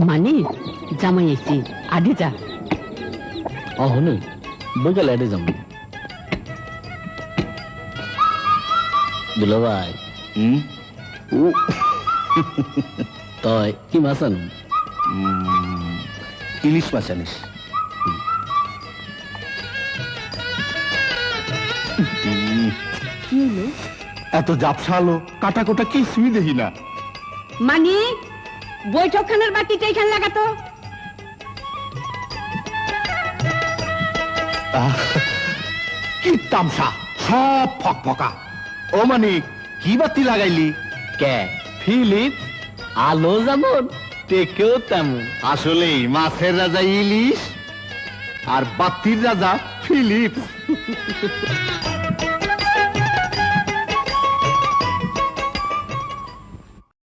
মানে জামাই এসি আডি যা অহনু বিকালে আডে যাম দুলা ভাই তই কি মাছ আনো ইলিশ মাছ আনিস কি হলো এত জাপসালো কাটা কোটা কিছুই দেখি না মানে বৈঠকখানার বাতিটা এখানে লাগাতো কি তামসা সব ফক ফকা ও মানে কি বাতি লাগাইলি কে ফিলিপ আলো যেমন টেকেও তেমন আসলে মাছের রাজা ইলিশ আর বাতির রাজা ফিলিপ